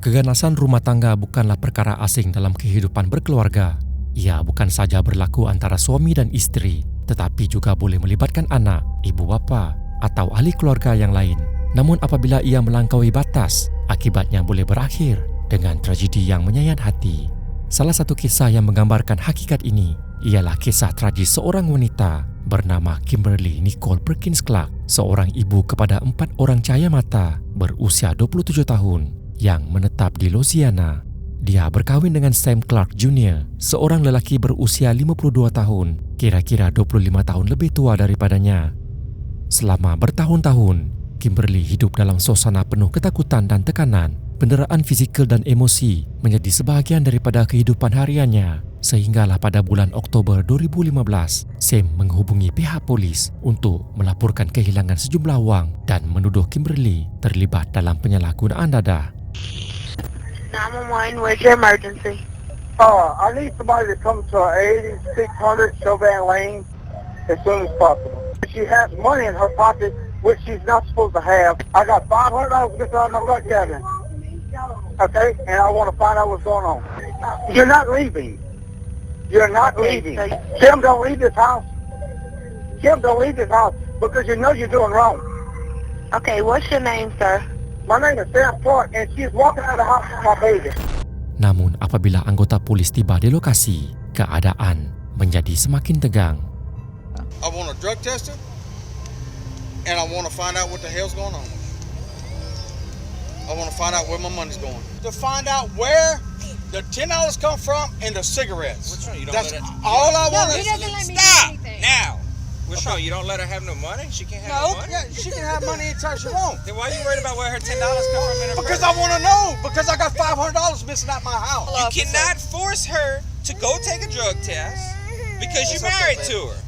Keganasan rumah tangga bukanlah perkara asing dalam kehidupan berkeluarga. Ia bukan saja berlaku antara suami dan isteri, tetapi juga boleh melibatkan anak, ibu bapa atau ahli keluarga yang lain. Namun apabila ia melampaui batas, akibatnya boleh berakhir dengan tragedi yang menyayat hati. Salah satu kisah yang menggambarkan hakikat ini ialah kisah tragis seorang wanita bernama Kimberly Nicole Perkins Clark, seorang ibu kepada 4 orang cahaya mata berusia 27 tahun yang menetap di Louisiana. Dia berkahwin dengan Sam Clark Jr., seorang lelaki berusia 52 tahun, kira-kira 25 tahun lebih tua daripadanya. Selama bertahun-tahun, Kimberly hidup dalam suasana penuh ketakutan dan tekanan. Penderaan fizikal dan emosi menjadi sebahagian daripada kehidupan hariannya, sehinggalah pada bulan Oktober 2015, Sam menghubungi pihak polis untuk melaporkan kehilangan sejumlah wang dan menuduh Kimberly terlibat dalam penyalahgunaan dadah. 911, where's your emergency? I need somebody to come to 8600 Chauvin Lane as soon as possible. She has money in her pocket, which she's not supposed to have. I got $500 inside my blood cabinet. Okay, and I want to find out what's going on. You're not leaving. You're not leaving. Kim, don't leave this house. Kim, don't leave this house because you know you're doing wrong. Okay, what's your name, sir? My name is Sam Clark, and she's walking out of the house with my baby. Namun apabila anggota polis tiba di lokasi, keadaan menjadi semakin tegang. I want a drug tester, and I want to find out what the hell's going on. I want to find out where my money's going. To find out where the $10 come from and the cigarettes. What's wrong? You don't That's let her... all I want. he doesn't let me do Stop anything. now. What's wrong? You don't let her have no money? She can't have no money? Yeah, she can have money anytime she wants. Then why are you worried about where her $10 come from in her Because purse? I want to know. Because I got $500 missing out my house. You cannot force her to go take a drug test because you're married to her.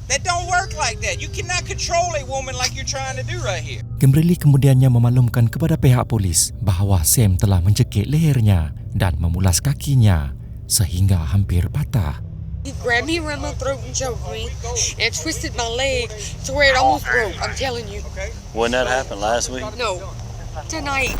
That don't work like that. You cannot control a woman like you're trying to do right here. Kimberly kemudiannya memaklumkan kepada pihak polis bahawa Sam telah mencekik lehernya dan memulas kakinya sehingga hampir patah. He grabbed me around my throat and choked me and twisted my leg to where it almost broke, I'm telling you. Wouldn't that happen last week? No, tonight.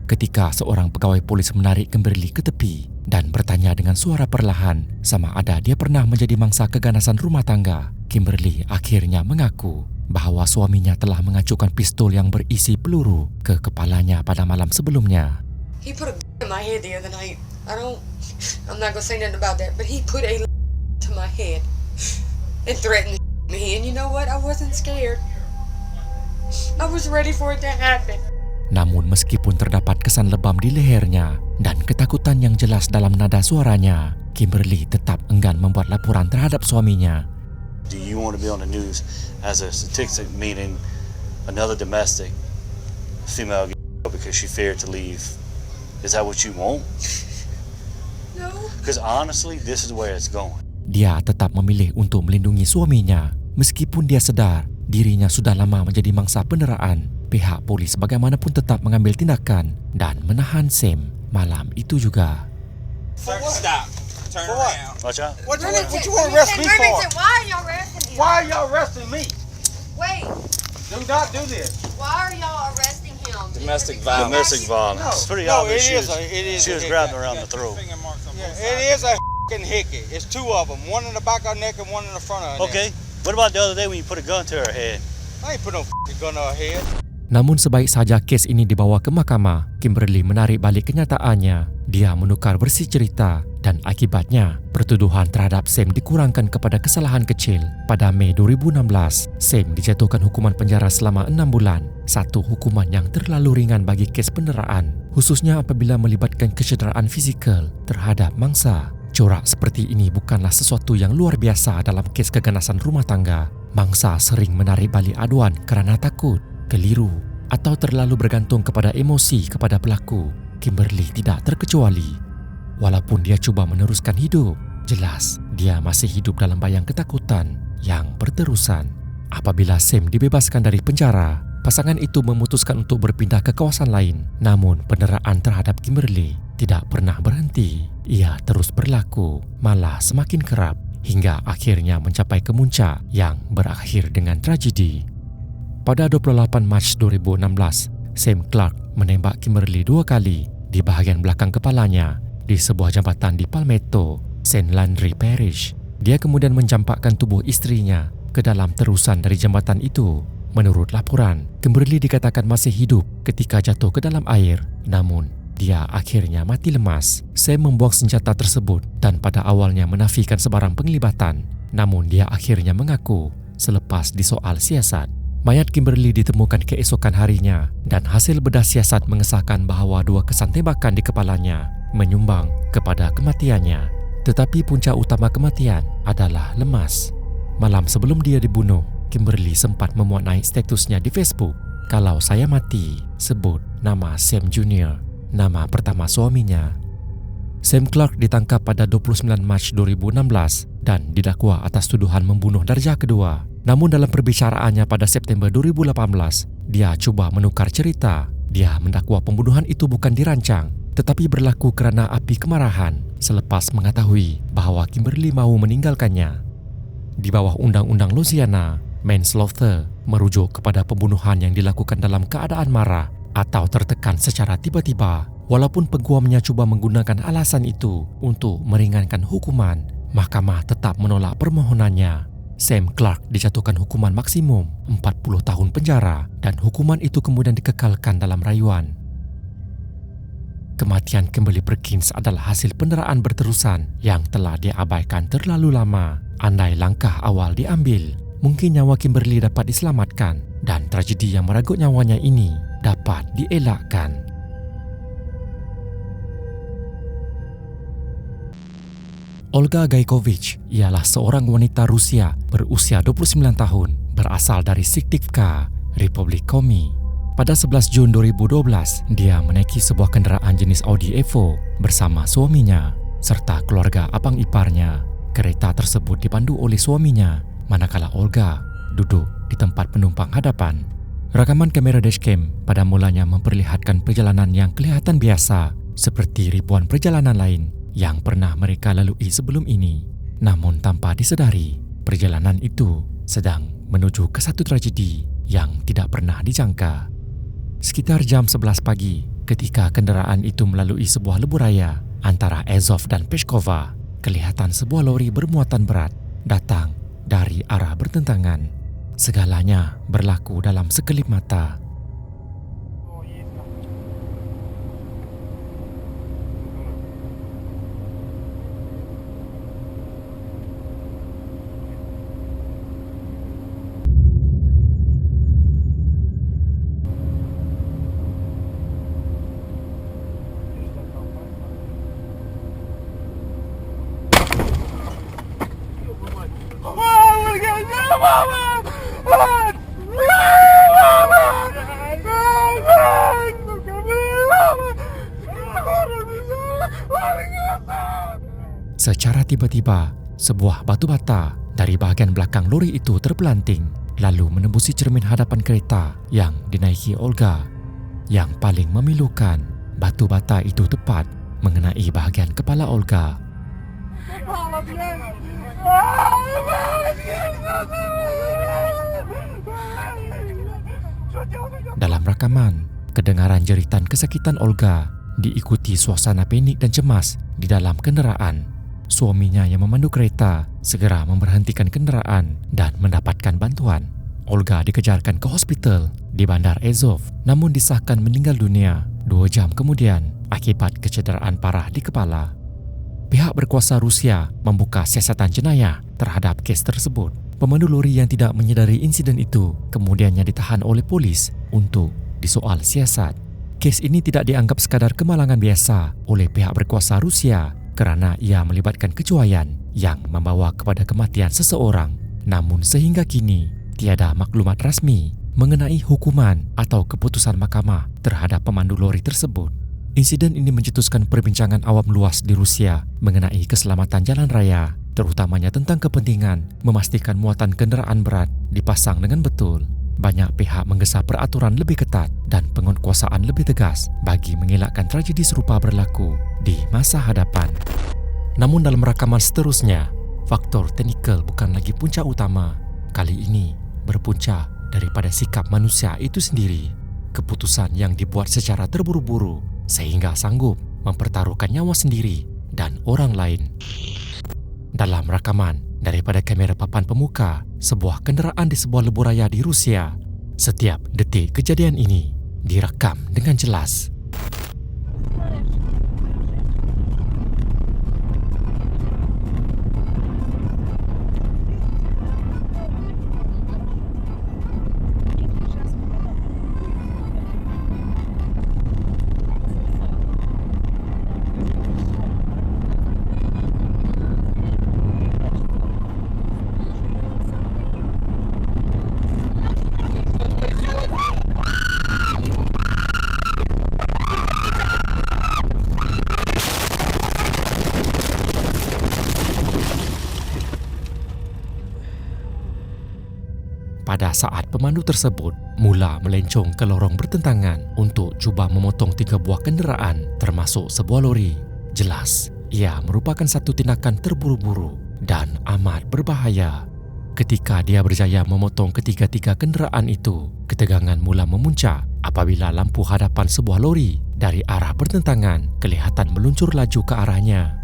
Ketika seorang pegawai polis menarik Kimberly ke tepi dan bertanya dengan suara perlahan sama ada dia pernah menjadi mangsa keganasan rumah tangga, Kimberly akhirnya mengaku bahawa suaminya telah mengacukan pistol yang berisi peluru ke kepalanya pada malam sebelumnya. He put a in my head the other night. I'm not gonna say nothing about that, but he put a to my head and threatened me. And you know what? I wasn't scared. I was ready for it to happen. Namun meskipun terdapat kesan lebam di lehernya dan ketakutan yang jelas dalam nada suaranya, Kimberly tetap enggan membuat laporan terhadap suaminya. Do you want to be on the news as a statistic meaning another domestic female because she feared to leave? Is that what you want? No. Because honestly, this is where it's going. Dia tetap memilih untuk melindungi suaminya meskipun dia sedar dirinya sudah lama menjadi mangsa penderaan. Pihak polis bagaimanapun tetap mengambil tindakan dan menahan Sam malam itu juga. Sir, stop. Turn For what? around. Watch out. What you want to arrest me for? Why are y'all arresting him? Why are y'all arresting me? Wait, Do not do this. why are y'all arresting him? Domestic violence. Domestic violence. It's pretty No, obvious it is she was grabbed around the throat. Finger marks on both It is a hickey. It's 2 of them. One in the back of her neck and one in the front of her neck. Okay. What about the other day when you put a gun to her head? I ain't put no gun to her head. Namun sebaik saja kes ini dibawa ke mahkamah, Kimberly menarik balik kenyataannya. Dia menukar versi cerita dan akibatnya pertuduhan terhadap Sam dikurangkan kepada kesalahan kecil. Pada Mei 2016, Sam dijatuhkan hukuman penjara selama 6 bulan. Satu hukuman yang terlalu ringan bagi kes penderaan, khususnya apabila melibatkan kecederaan fizikal terhadap mangsa. Corak seperti ini bukanlah sesuatu yang luar biasa dalam kes keganasan rumah tangga. Mangsa sering menarik balik aduan kerana takut, keliru atau terlalu bergantung kepada emosi kepada pelaku. Kimberly tidak terkecuali. Walaupun dia cuba meneruskan hidup, jelas dia masih hidup dalam bayang ketakutan yang berterusan. Apabila Sam dibebaskan dari penjara, pasangan itu memutuskan untuk berpindah ke kawasan lain. Namun penderaan terhadap Kimberly tidak pernah berhenti. Ia terus berlaku, malah semakin kerap hingga akhirnya mencapai kemuncak yang berakhir dengan tragedi. Pada 28 Mac 2016, Sam Clark menembak Kimberly 2 kali di bahagian belakang kepalanya di sebuah jambatan di Palmetto, St. Landry Parish. Dia kemudian mencampakkan tubuh istrinya ke dalam terusan dari jambatan itu. Menurut laporan, Kimberly dikatakan masih hidup ketika jatuh ke dalam air, namun dia akhirnya mati lemas. Sam membuang senjata tersebut dan pada awalnya menafikan sebarang penglibatan, namun dia akhirnya mengaku selepas disoal siasat. Mayat Kimberly ditemukan keesokan harinya dan hasil bedah siasat mengesahkan bahawa 2 kesan tembakan di kepalanya menyumbang kepada kematiannya. Tetapi punca utama kematian adalah lemas. Malam sebelum dia dibunuh, Kimberly sempat memuat naik statusnya di Facebook. Kalau saya mati, sebut nama Sam Jr., nama pertama suaminya. Sam Clark ditangkap pada 29 Mac 2016 dan didakwa atas tuduhan membunuh darjah kedua. Namun dalam perbicaraannya pada September 2018, dia cuba menukar cerita. Dia mendakwa pembunuhan itu bukan dirancang, tetapi berlaku kerana api kemarahan selepas mengetahui bahawa Kimberly mahu meninggalkannya. Di bawah Undang-Undang Louisiana, manslaughter merujuk kepada pembunuhan yang dilakukan dalam keadaan marah atau tertekan secara tiba-tiba. Walaupun peguamnya cuba menggunakan alasan itu untuk meringankan hukuman, mahkamah tetap menolak permohonannya. Sam Clark dijatuhkan hukuman maksimum 40 tahun penjara dan hukuman itu kemudian dikekalkan dalam rayuan. Kematian Kimberly Perkins adalah hasil penderaan berterusan yang telah diabaikan terlalu lama. Andai langkah awal diambil, mungkin nyawa Kimberly dapat diselamatkan dan tragedi yang meragut nyawanya ini dapat dielakkan. Olga Gaikovich ialah seorang wanita Rusia berusia 29 tahun berasal dari Syktyvkar, Republik Komi. Pada 11 Jun 2012, dia menaiki sebuah kenderaan jenis Audi Evo bersama suaminya serta keluarga abang iparnya. Kereta tersebut dipandu oleh suaminya, manakala Olga duduk di tempat penumpang hadapan. Rakaman kamera dashcam pada mulanya memperlihatkan perjalanan yang kelihatan biasa seperti ribuan perjalanan lain yang pernah mereka lalui sebelum ini. Namun tanpa disedari, perjalanan itu sedang menuju ke satu tragedi yang tidak pernah dijangka. Sekitar jam 11 pagi, ketika kenderaan itu melalui sebuah lebuh raya antara Azov dan Peshkova, kelihatan sebuah lori bermuatan berat datang dari arah bertentangan. Segalanya berlaku dalam sekelip mata. Secara tiba-tiba, sebuah batu bata dari bahagian belakang lori itu terpelanting lalu menembusi cermin hadapan kereta yang dinaiki Olga. Yang paling memilukan, batu bata itu tepat mengenai bahagian kepala Olga. Dalam rakaman, kedengaran jeritan kesakitan Olga diikuti suasana panik dan cemas di dalam kenderaan. Suaminya yang memandu kereta segera memberhentikan kenderaan dan mendapatkan bantuan. Olga dikejarkan ke hospital di Bandar Azov, namun disahkan meninggal dunia 2 jam kemudian akibat kecederaan parah di kepala. Pihak berkuasa Rusia membuka siasatan jenayah terhadap kes tersebut. Pemandu lori yang tidak menyedari insiden itu kemudiannya ditahan oleh polis untuk disoal siasat. Kes ini tidak dianggap sekadar kemalangan biasa oleh pihak berkuasa Rusia kerana ia melibatkan kecuaian yang membawa kepada kematian seseorang. Namun sehingga kini, tiada maklumat rasmi mengenai hukuman atau keputusan mahkamah terhadap pemandu lori tersebut. Insiden ini mencetuskan perbincangan awam luas di Rusia mengenai keselamatan jalan raya, terutamanya tentang kepentingan memastikan muatan kenderaan berat dipasang dengan betul. Banyak pihak menggesa peraturan lebih ketat dan penguatkuasaan lebih tegas bagi mengelakkan tragedi serupa berlaku di masa hadapan. Namun dalam rakaman seterusnya, faktor teknikal bukan lagi punca utama. Kali ini berpunca daripada sikap manusia itu sendiri. Keputusan yang dibuat secara terburu-buru sehingga sanggup mempertaruhkan nyawa sendiri dan orang lain. Dalam rakaman daripada kamera papan pemuka sebuah kenderaan di sebuah lebuhraya di Rusia, setiap detik kejadian ini direkam dengan jelas. Pada saat pemandu tersebut mula melencong ke lorong bertentangan untuk cuba memotong 3 buah kenderaan termasuk sebuah lori, jelas ia merupakan satu tindakan terburu-buru dan amat berbahaya. Ketika dia berjaya memotong ketiga-tiga kenderaan itu, ketegangan mula memuncak apabila lampu hadapan sebuah lori dari arah bertentangan kelihatan meluncur laju ke arahnya.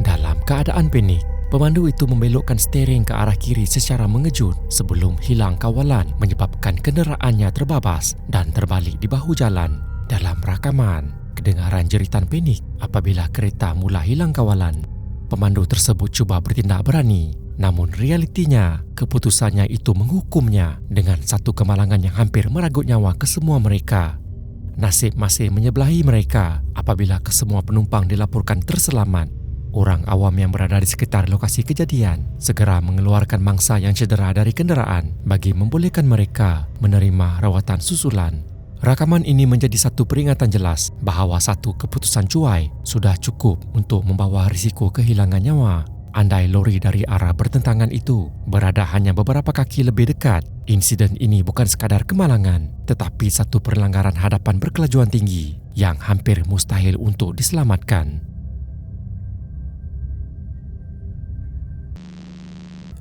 Dalam keadaan panik, pemandu itu membelokkan steering ke arah kiri secara mengejut sebelum hilang kawalan menyebabkan kenderaannya terbabas dan terbalik di bahu jalan. Dalam rakaman, kedengaran jeritan panik apabila kereta mula hilang kawalan. Pemandu tersebut cuba bertindak berani, namun realitinya keputusannya itu menghukumnya dengan satu kemalangan yang hampir merenggut nyawa kesemua mereka. Nasib masih menyebelahi mereka apabila kesemua penumpang dilaporkan terselamat. Orang awam yang berada di sekitar lokasi kejadian segera mengeluarkan mangsa yang cedera dari kenderaan bagi membolehkan mereka menerima rawatan susulan. Rakaman ini menjadi satu peringatan jelas bahawa satu keputusan cuai sudah cukup untuk membawa risiko kehilangan nyawa. Andai lori dari arah bertentangan itu berada hanya beberapa kaki lebih dekat, insiden ini bukan sekadar kemalangan tetapi satu perlanggaran hadapan berkelajuan tinggi yang hampir mustahil untuk diselamatkan.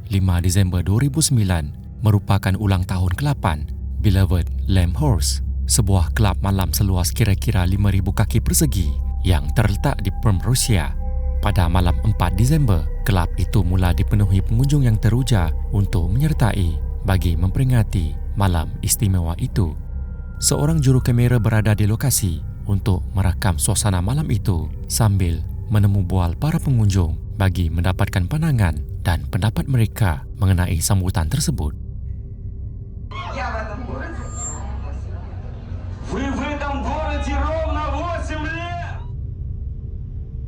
5 Disember 2009 merupakan ulang tahun ke-8 Beloved Lamb Horse, sebuah kelab malam seluas kira-kira 5,000 kaki persegi yang terletak di Perm, Rusia. Pada malam 4 Disember, kelab itu mula dipenuhi pengunjung yang teruja untuk menyertai bagi memperingati malam istimewa itu. Seorang juru kamera berada di lokasi untuk merakam suasana malam itu sambil menemu bual para pengunjung bagi mendapatkan pandangan dan pendapat mereka mengenai sambutan tersebut.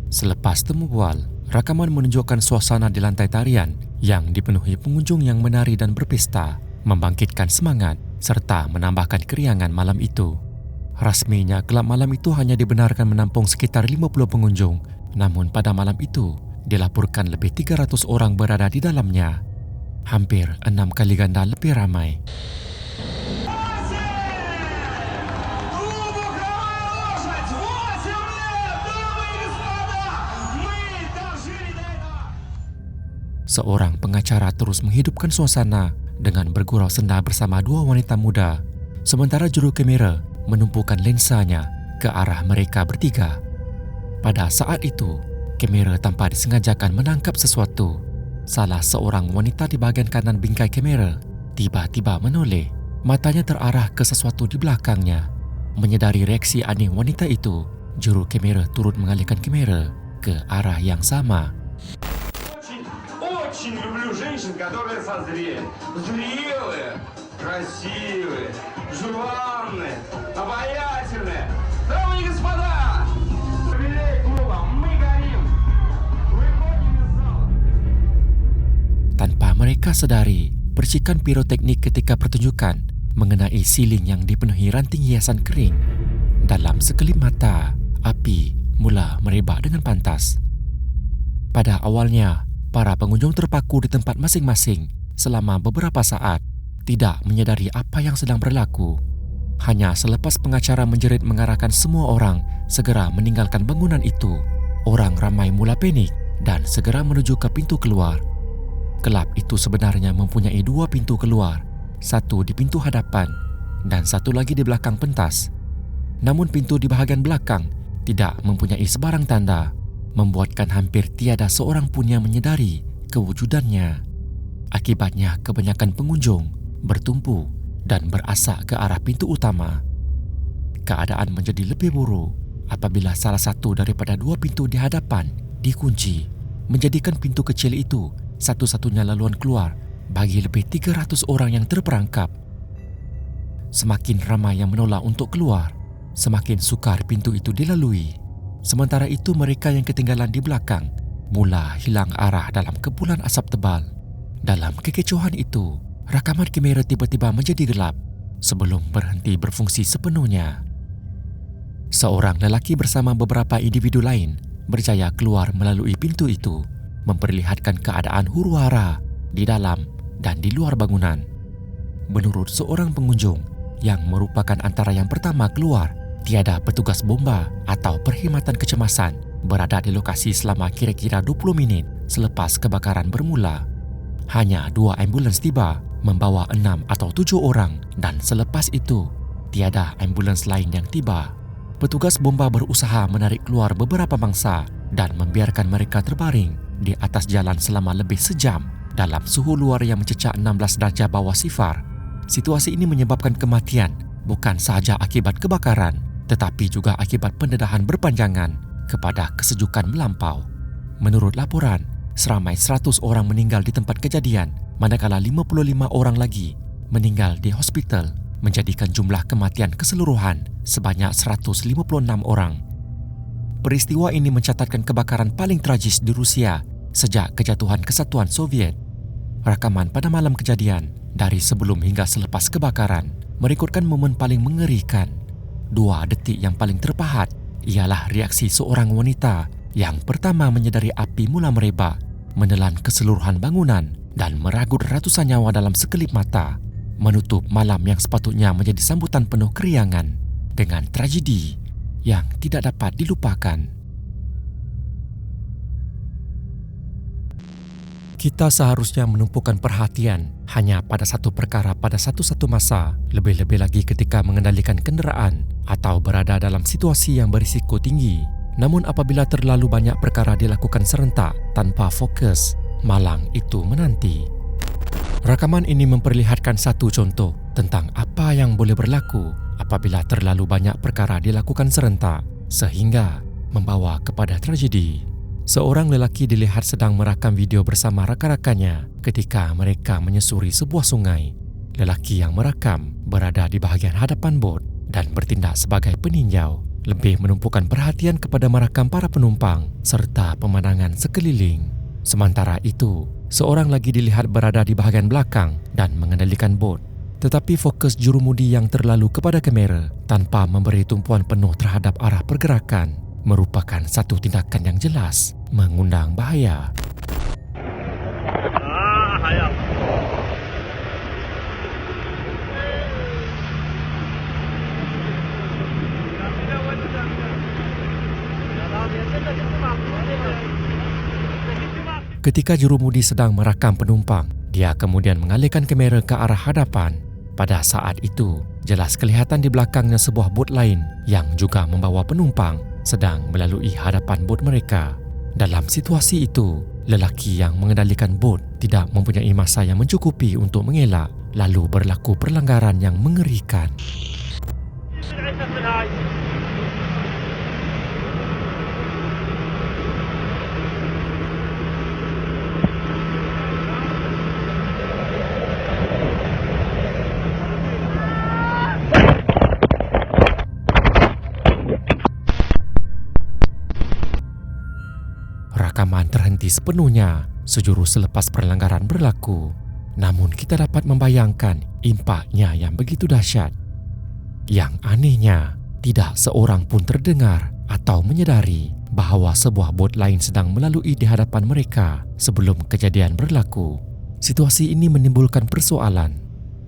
Selepas temu bual, rakaman menunjukkan suasana di lantai tarian yang dipenuhi pengunjung yang menari dan berpesta, membangkitkan semangat serta menambahkan keriangan malam itu. Rasminya kelab malam itu hanya dibenarkan menampung sekitar 50 pengunjung, namun pada malam itu dilaporkan lebih 300 orang berada di dalamnya. Hampir 6 kali ganda lebih ramai. Seorang pengacara terus menghidupkan suasana dengan bergurau senda bersama 2 wanita muda, sementara juru kamera menumpukan lensanya ke arah mereka bertiga. Pada saat itu, kamera tanpa disengajakan menangkap sesuatu. Salah seorang wanita di bahagian kanan bingkai kamera tiba-tiba menoleh. Matanya terarah ke sesuatu di belakangnya. Menyedari reaksi aneh wanita itu, juru kamera turut mengalihkan kamera ke arah yang sama. Очень люблю женщин, которые созрели. Зрелые, красивые, желанные, обаятельные. Дамы и господа, билей клуба, мы горим. Выходим из зала. Tanpa mereka sedari, percikan piroteknik ketika pertunjukan mengenai siling yang dipenuhi ranting hiasan kering. Dalam sekelip mata, api mula merebak dengan pantas. Pada awalnya, para pengunjung terpaku di tempat masing-masing selama beberapa saat, tidak menyedari apa yang sedang berlaku. Hanya selepas pengacara menjerit mengarahkan semua orang segera meninggalkan bangunan itu, orang ramai mula panik dan segera menuju ke pintu keluar. Kelab itu sebenarnya mempunyai 2 pintu keluar, satu di pintu hadapan dan satu lagi di belakang pentas. Namun pintu di bahagian belakang tidak mempunyai sebarang tanda, membuatkan hampir tiada seorang pun yang menyedari kewujudannya. Akibatnya kebanyakan pengunjung bertumpu dan berasak ke arah pintu utama. Keadaan menjadi lebih buruk apabila salah satu daripada dua pintu di hadapan dikunci, menjadikan pintu kecil itu satu-satunya laluan keluar bagi lebih 300 orang yang terperangkap. Semakin ramai yang menolak untuk keluar, semakin sukar pintu itu dilalui. Sementara itu mereka yang ketinggalan di belakang mula hilang arah dalam kepulan asap tebal. Dalam kekecohan itu, rakaman kamera tiba-tiba menjadi gelap sebelum berhenti berfungsi sepenuhnya. Seorang lelaki bersama beberapa individu lain berjaya keluar melalui pintu itu, memperlihatkan keadaan huru-hara di dalam dan di luar bangunan. Menurut seorang pengunjung yang merupakan antara yang pertama keluar, tiada petugas bomba atau perkhidmatan kecemasan berada di lokasi selama kira-kira 20 minit selepas kebakaran bermula. Hanya 2 ambulans tiba membawa 6 atau 7 orang dan selepas itu tiada ambulans lain yang tiba. Petugas bomba berusaha menarik keluar beberapa mangsa dan membiarkan mereka terbaring di atas jalan selama lebih sejam dalam suhu luar yang mencecah 16 darjah bawah sifar. Situasi ini menyebabkan kematian bukan sahaja akibat kebakaran, tetapi juga akibat pendedahan berpanjangan kepada kesejukan melampau. Menurut laporan, seramai 100 orang meninggal di tempat kejadian, manakala 55 orang lagi meninggal di hospital, menjadikan jumlah kematian keseluruhan sebanyak 156 orang. Peristiwa ini mencatatkan kebakaran paling tragis di Rusia sejak kejatuhan Kesatuan Soviet. Rakaman pada malam kejadian dari sebelum hingga selepas kebakaran merekodkan momen paling mengerikan. 2 detik yang paling terpahat ialah reaksi seorang wanita yang pertama menyedari api mula merebak, menelan keseluruhan bangunan dan meragut ratusan nyawa dalam sekelip mata, menutup malam yang sepatutnya menjadi sambutan penuh keriangan dengan tragedi yang tidak dapat dilupakan. Kita seharusnya menumpukan perhatian hanya pada satu perkara pada satu-satu masa, lebih-lebih lagi ketika mengendalikan kenderaan atau berada dalam situasi yang berisiko tinggi. Namun apabila terlalu banyak perkara dilakukan serentak tanpa fokus, malang itu menanti. Rakaman ini memperlihatkan satu contoh tentang apa yang boleh berlaku apabila terlalu banyak perkara dilakukan serentak sehingga membawa kepada tragedi. Seorang lelaki dilihat sedang merakam video bersama rakan-rakannya ketika mereka menyusuri sebuah sungai. Lelaki yang merakam berada di bahagian hadapan bot dan bertindak sebagai peninjau, lebih menumpukan perhatian kepada merakam para penumpang serta pemandangan sekeliling. Sementara itu, seorang lagi dilihat berada di bahagian belakang dan mengendalikan bot. Tetapi fokus jurumudi yang terlalu kepada kamera tanpa memberi tumpuan penuh terhadap arah pergerakan merupakan satu tindakan yang jelas mengundang bahaya. Ketika jurumudi sedang merakam penumpang, dia kemudian mengalihkan kamera ke arah hadapan. Pada saat itu, jelas kelihatan di belakangnya sebuah bot lain yang juga membawa penumpang sedang melalui hadapan bot mereka. Dalam situasi itu, lelaki yang mengendalikan bot tidak mempunyai masa yang mencukupi untuk mengelak, lalu berlaku perlanggaran yang mengerikan. Rakaman terhenti sepenuhnya sejurus selepas perlanggaran berlaku. Namun kita dapat membayangkan impaknya yang begitu dahsyat. Yang anehnya, tidak seorang pun terdengar atau menyedari bahawa sebuah bot lain sedang melalui di hadapan mereka sebelum kejadian berlaku. Situasi ini menimbulkan persoalan.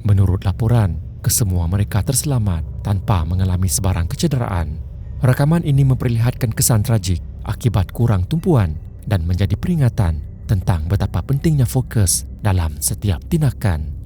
Menurut laporan, kesemua mereka terselamat tanpa mengalami sebarang kecederaan. Rakaman ini memperlihatkan kesan tragik akibat kurang tumpuan dan menjadi peringatan tentang betapa pentingnya fokus dalam setiap tindakan.